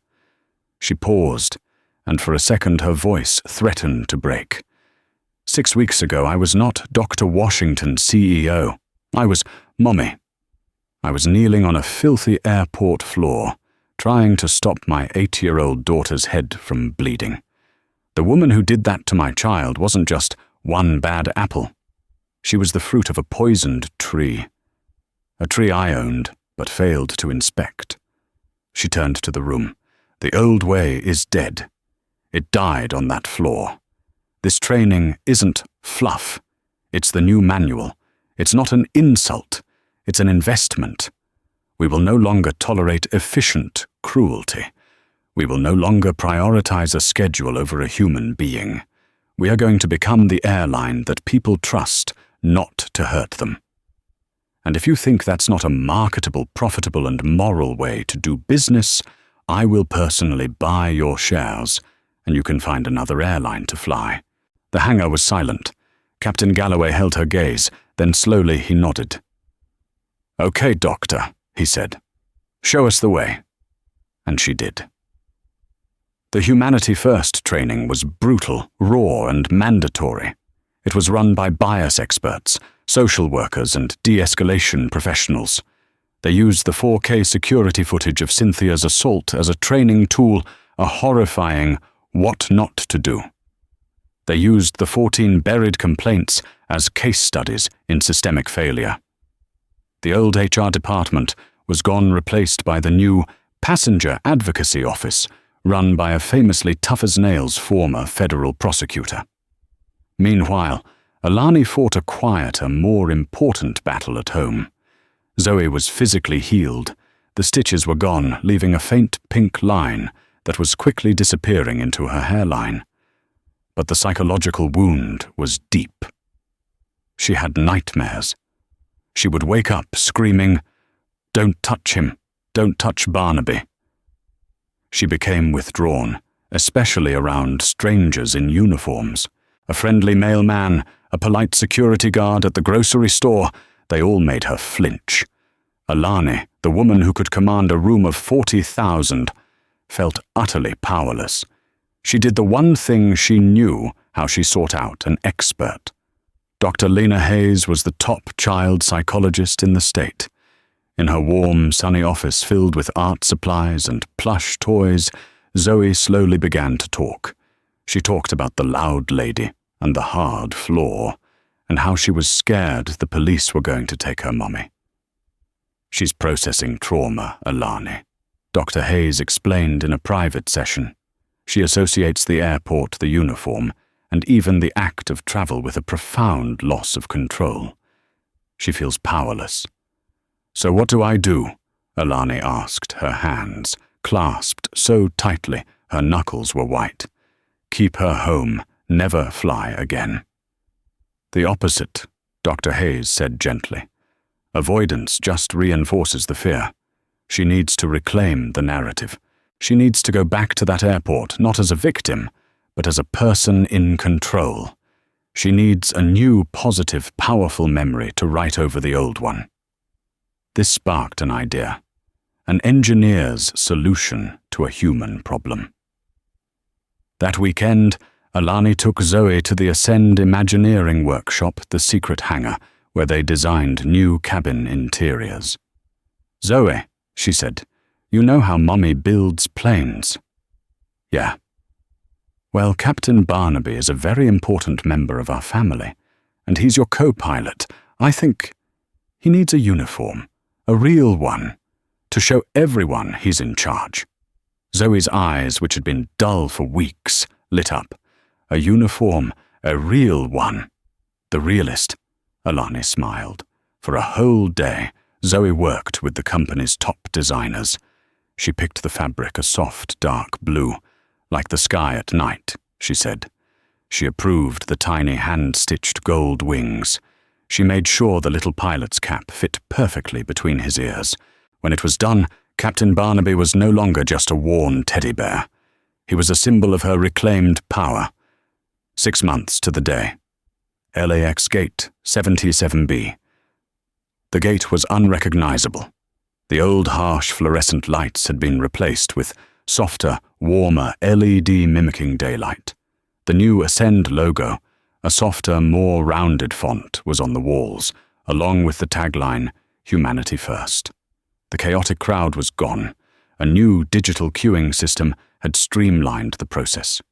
She paused, and for a second her voice threatened to break. 6 weeks ago, I was not Dr. Washington, CEO. I was Mommy. I was kneeling on a filthy airport floor, trying to stop my 8-year-old daughter's head from bleeding. The woman who did that to my child wasn't just one bad apple. She was the fruit of a poisoned tree. A tree I owned, but failed to inspect. She turned to the room. "The old way is dead. It died on that floor. This training isn't fluff. It's the new manual. It's not an insult. It's an investment. We will no longer tolerate efficient cruelty. We will no longer prioritize a schedule over a human being. We are going to become the airline that people trust not to hurt them. And if you think that's not a marketable, profitable, and moral way to do business, I will personally buy your shares, and you can find another airline to fly." The hangar was silent. Captain Galloway held her gaze, then slowly he nodded. "Okay, Doctor," he said. "Show us the way." And she did. The Humanity First training was brutal, raw, and mandatory. It was run by bias experts, social workers, and de-escalation professionals. They used the 4K security footage of Cynthia's assault as a training tool, a horrifying what not to do. They used the 14 buried complaints as case studies in systemic failure. The old HR department was gone, replaced by the new Passenger Advocacy Office, run by a famously tough-as-nails former federal prosecutor. Meanwhile, Alani fought a quieter, more important battle at home. Zoe was physically healed. The stitches were gone, leaving a faint pink line that was quickly disappearing into her hairline. But the psychological wound was deep. She had nightmares. She would wake up screaming, "Don't touch him! Don't touch Barnaby!" She became withdrawn, especially around strangers in uniforms. A friendly mailman, a polite security guard at the grocery store, they all made her flinch. Alani, the woman who could command a room of 40,000, felt utterly powerless. She did the one thing she knew how she sought out an expert. Dr. Lena Hayes was the top child psychologist in the state. In her warm, sunny office filled with art supplies and plush toys, Zoe slowly began to talk. She talked about the loud lady and the hard floor, and how she was scared the police were going to take her mommy. She's processing trauma, Alani. Dr. Hayes explained in a private session. She associates the airport, the uniform, and even the act of travel with a profound loss of control. She feels powerless. So what do I do? Alani asked, her hands clasped so tightly her knuckles were white. Keep her home, never fly again. The opposite, Dr. Hayes said gently. Avoidance just reinforces the fear. She needs to reclaim the narrative. She needs to go back to that airport, not as a victim, but as a person in control. She needs a new, positive, powerful memory to write over the old one. This sparked an idea, an engineer's solution to a human problem. That weekend, Alani took Zoe to the Ascend Imagineering workshop, the secret hangar, where they designed new cabin interiors. "Zoe," she said, "you know how Mommy builds planes?" "Yeah." "Well, Captain Barnaby is a very important member of our family, and he's your co-pilot. I think he needs a uniform, a real one, to show everyone he's in charge." Zoe's eyes, which had been dull for weeks, lit up. A uniform, a real one. The realist, Alani smiled. For a whole day, Zoe worked with the company's top designers. She picked the fabric a soft, dark blue, like the sky at night, she said. She approved the tiny hand-stitched gold wings. She made sure the little pilot's cap fit perfectly between his ears. When it was done, Captain Barnaby was no longer just a worn teddy bear. He was a symbol of her reclaimed power. 6 months to the day. LAX Gate 77B. The gate was unrecognizable. The old harsh fluorescent lights had been replaced with softer, warmer LED mimicking daylight. The new Ascend logo, a softer, more rounded font, was on the walls, along with the tagline, "Humanity First." The chaotic crowd was gone. A new digital queuing system had streamlined the process.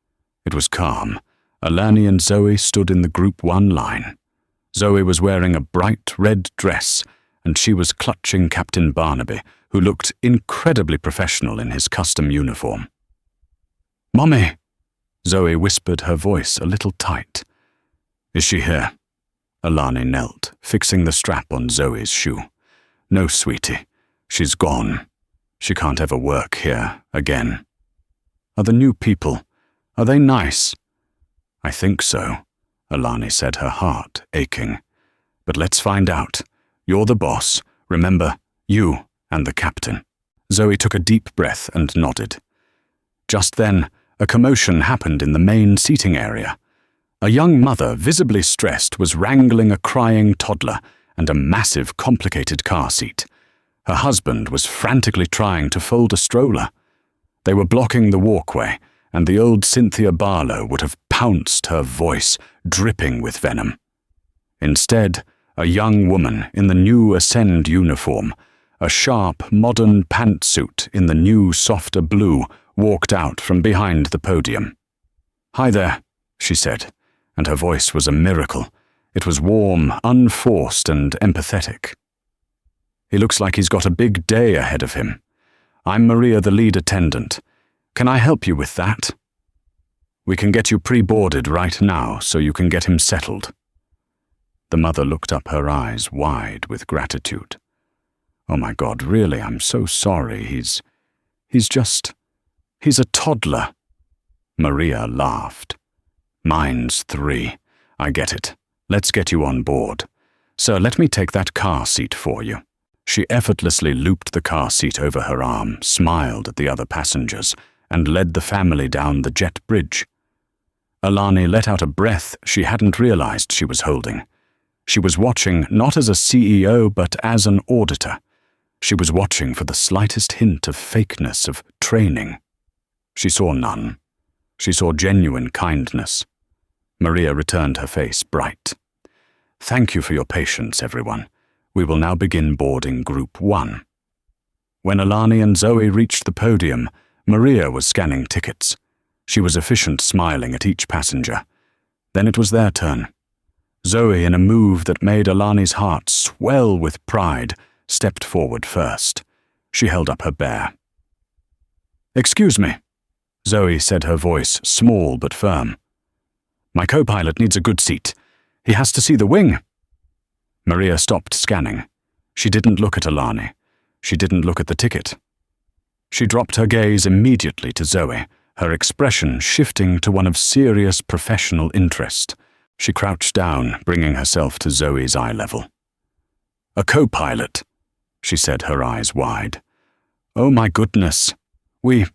It was calm. Alani and Zoe stood in the Group 1 line. Zoe was wearing a bright red dress, and she was clutching Captain Barnaby, who looked incredibly professional in his custom uniform. "Mommy!" Zoe whispered, her voice a little tight. "Is she here?" Alani knelt, fixing the strap on Zoe's shoe. "No, sweetie. She's gone. She can't ever work here again." "Are the new people, are they nice?" "I think so," Alani said, her heart aching. "But let's find out. You're the boss. Remember, you and the captain." Zoe took a deep breath and nodded. Just then, a commotion happened in the main seating area. A young mother, visibly stressed, was wrangling a crying toddler and a massive, complicated car seat. Her husband was frantically trying to fold a stroller. They were blocking the walkway, and the old Cynthia Barlow would have pounced, her voice dripping with venom. Instead, a young woman in the new Ascend uniform, a sharp, modern pantsuit in the new, softer blue, walked out from behind the podium. "Hi there," she said, and her voice was a miracle. It was warm, unforced, and empathetic. "He looks like he's got a big day ahead of him. I'm Maria, the lead attendant. Can I help you with that? We can get you pre-boarded right now so you can get him settled." The mother looked up, her eyes wide with gratitude. "Oh my God, really, I'm so sorry. He's a toddler." Maria laughed. "Mine's 3. I get it. Let's get you on board. Sir, let me take that car seat for you." She effortlessly looped the car seat over her arm, smiled at the other passengers, and led the family down the jet bridge. Alani let out a breath she hadn't realized she was holding. She was watching not as a CEO but as an auditor. She was watching for the slightest hint of fakeness, of training. She saw none. She saw genuine kindness. Maria returned her face bright. "Thank you for your patience, everyone. We will now begin boarding Group 1. When Alani and Zoe reached the podium, Maria was scanning tickets. She was efficient, smiling at each passenger. Then it was their turn. Zoe, in a move that made Alani's heart swell with pride, stepped forward first. She held up her bear. "Excuse me," Zoe said, her voice small but firm. "My co-pilot needs a good seat. He has to see the wing." Maria stopped scanning. She didn't look at Alani. She didn't look at the ticket. She dropped her gaze immediately to Zoe, her expression shifting to one of serious professional interest. She crouched down, bringing herself to Zoe's eye level. "A co-pilot," she said, her eyes wide. "Oh my goodness. We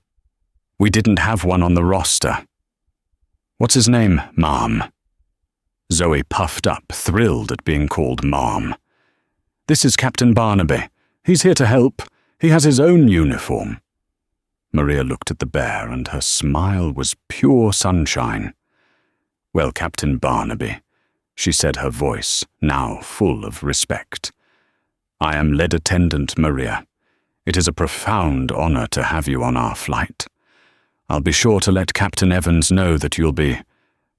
didn't have one on the roster." "What's his name, Ma'am?" Zoe puffed up, thrilled at being called Ma'am. "This is Captain Barnaby. He's here to help. He has his own uniform." Maria looked at the bear, and her smile was pure sunshine. "Well, Captain Barnaby," she said, her voice now full of respect. "I am lead attendant Maria. It is a profound honor to have you on our flight. I'll be sure to let Captain Evans know that you'll be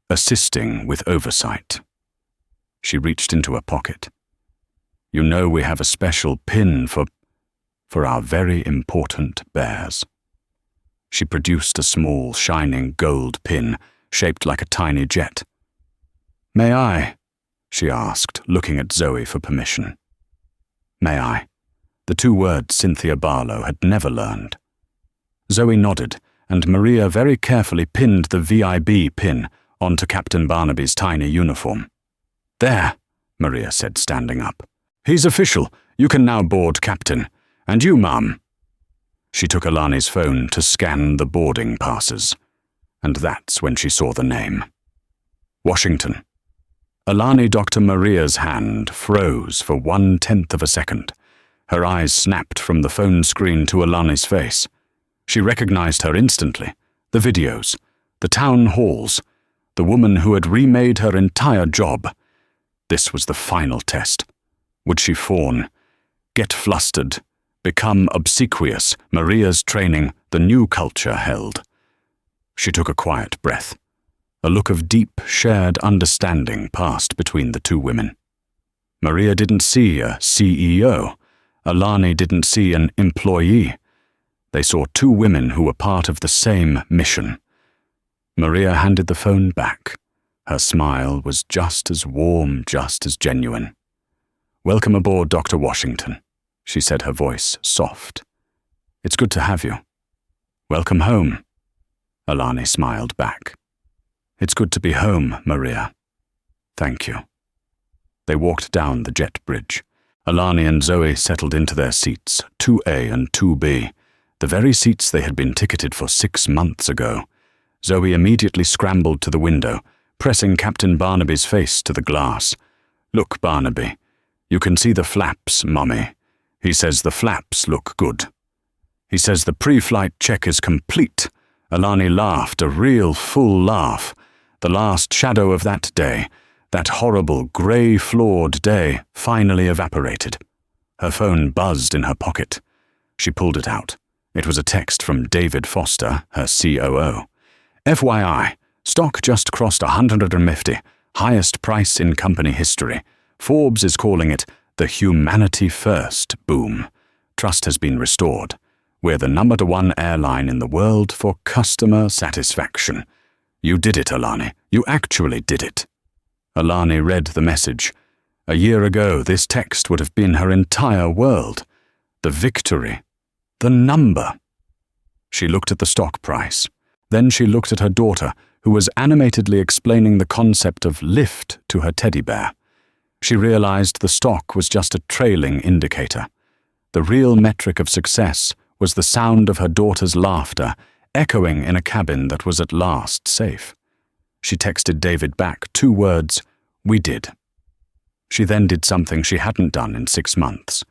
assisting with oversight." She reached into her pocket. "You know we have a special pin for our very important bears." She produced a small, shining gold pin, shaped like a tiny jet. "May I?" she asked, looking at Zoe for permission. "May I?" The two words Cynthia Barlow had never learned. Zoe nodded, and Maria very carefully pinned the VIB pin onto Captain Barnaby's tiny uniform. "There," Maria said, standing up. "He's official. You can now board, Captain. And you, Ma'am." She took Alani's phone to scan the boarding passes, and that's when she saw the name. Washington. Alani Dr. Maria's hand froze for 1/10 of a second. Her eyes snapped from the phone screen to Alani's face. She recognized her instantly. The videos, the town halls, the woman who had remade her entire job. This was the final test. Would she fawn, get flustered, become obsequious? Maria's training, the new culture held. She took a quiet breath. A look of deep, shared understanding passed between the two women. Maria didn't see a CEO. Alani didn't see an employee. They saw two women who were part of the same mission. Maria handed the phone back. Her smile was just as warm, just as genuine. "Welcome aboard, Dr. Washington," she said, her voice soft. "It's good to have you." "Welcome home," Alani smiled back. "It's good to be home, Maria. Thank you." They walked down the jet bridge. Alani and Zoe settled into their seats, 2A and 2B, the very seats they had been ticketed for 6 months ago. Zoe immediately scrambled to the window, pressing Captain Barnaby's face to the glass. "Look, Barnaby, you can see the flaps, Mummy. He says the flaps look good. He says the pre-flight check is complete." Alani laughed, a real full laugh. The last shadow of that day, that horrible, grey-floored day, finally evaporated. Her phone buzzed in her pocket. She pulled it out. It was a text from David Foster, her COO. "FYI, stock just crossed 150, highest price in company history. Forbes is calling it the Humanity First boom. Trust has been restored. We're the #1 airline in the world for customer satisfaction." "You did it, Alani. You actually did it." Alani read the message. A year ago, this text would have been her entire world. The victory. The number. She looked at the stock price. Then she looked at her daughter, who was animatedly explaining the concept of lift to her teddy bear. She realized the stock was just a trailing indicator. The real metric of success was the sound of her daughter's laughter, echoing in a cabin that was at last safe. She texted David back 2 words, "We did." She then did something she hadn't done in 6 months.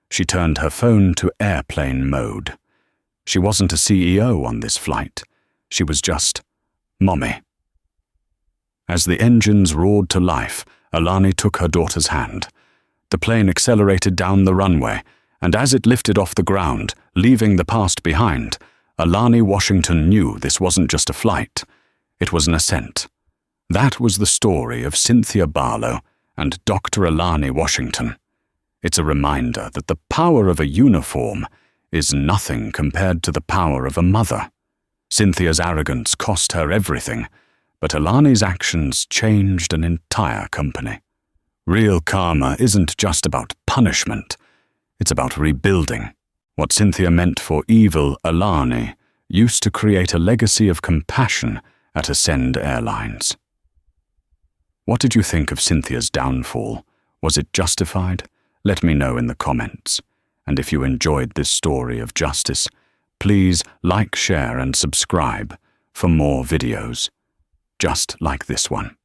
She turned her phone to airplane mode. She wasn't a CEO on this flight. She was just Mommy. As the engines roared to life, Alani took her daughter's hand. The plane accelerated down the runway, and as it lifted off the ground, leaving the past behind, Alani Washington knew this wasn't just a flight. It was an ascent. That was the story of Cynthia Barlow and Dr. Alani Washington. It's a reminder that the power of a uniform is nothing compared to the power of a mother. Cynthia's arrogance cost her everything, but Alani's actions changed an entire company. Real karma isn't just about punishment, it's about rebuilding. What Cynthia meant for evil Alani used to create a legacy of compassion at Ascend Airlines. What did you think of Cynthia's downfall? Was it justified? Let me know in the comments. And if you enjoyed this story of justice, please like, share, and subscribe for more videos just like this one.